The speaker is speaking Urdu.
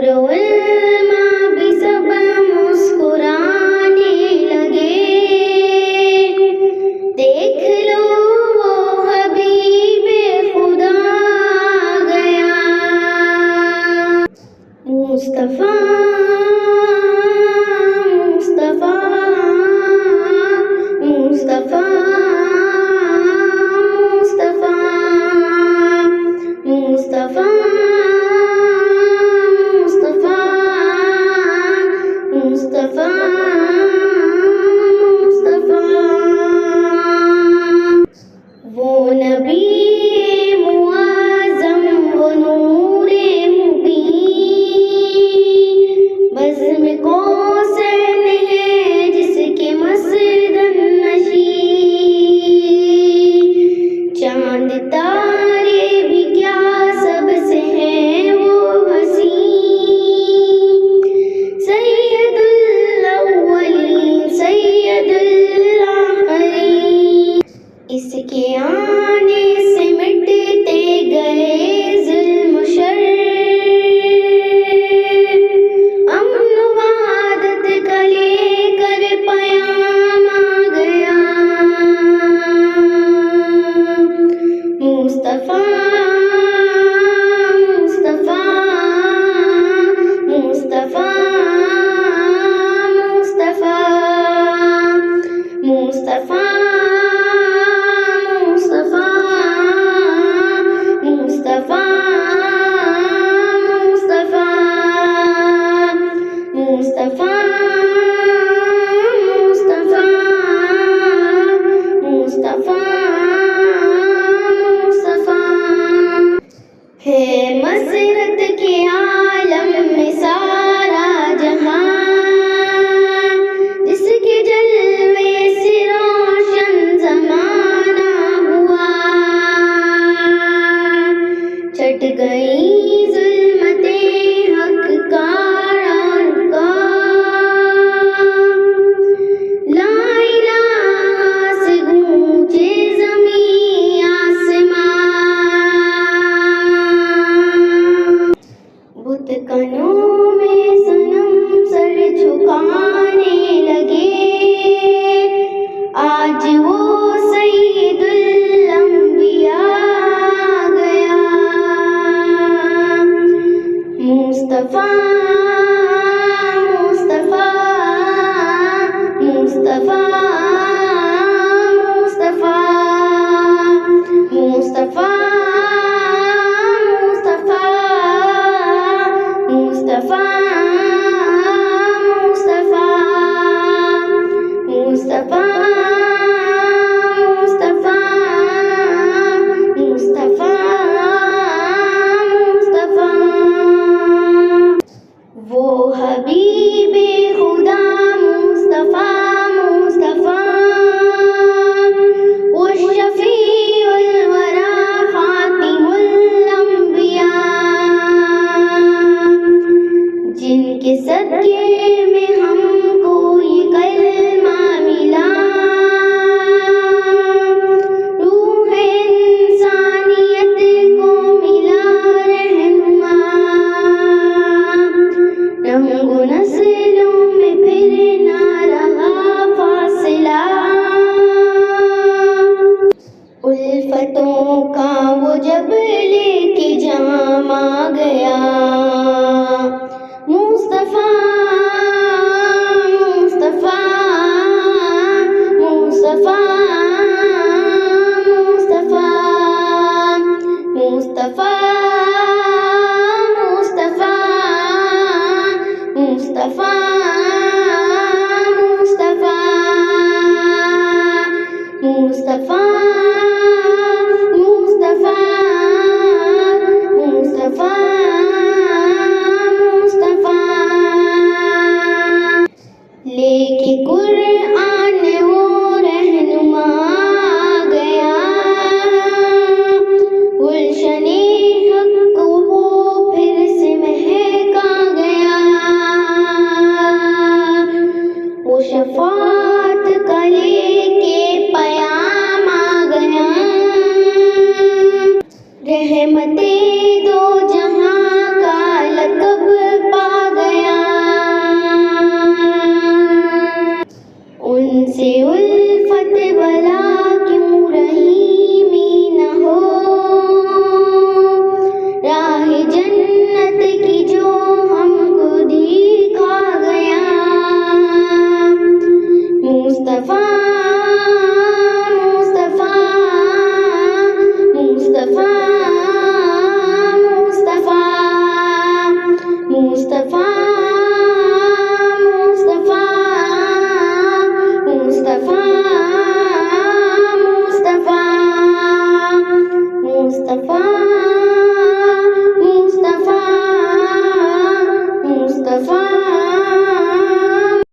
و علما بھی سب مسکرانے لگے، دیکھ لو وہ حبیب خدا گیا مصطفیٰ وہ نبی معظم و نور مبین، بزم کوثر ہے جس کے مسدن نشین، چاند تارے بھی کیا سب سے ہیں وہ حسین، سید الاولین سید الآخرین، اس کے آنے سے مٹتے گئے ظلم و شر، امن و وحدت کا لے کر پیام آ گیا مصطفیٰ ہے مسرت کے عالم میں سارا جہاں، جس کے جلوے سے روشن زمانہ ہوا، چھٹ گئی ظلمتیں حق کاران کا، لا الہ سے گونجے زمین آسمان، بت کنوں میں صنم سر جھکانے لگے، آج وہ سید الانبیاء گیا مصطفیٰ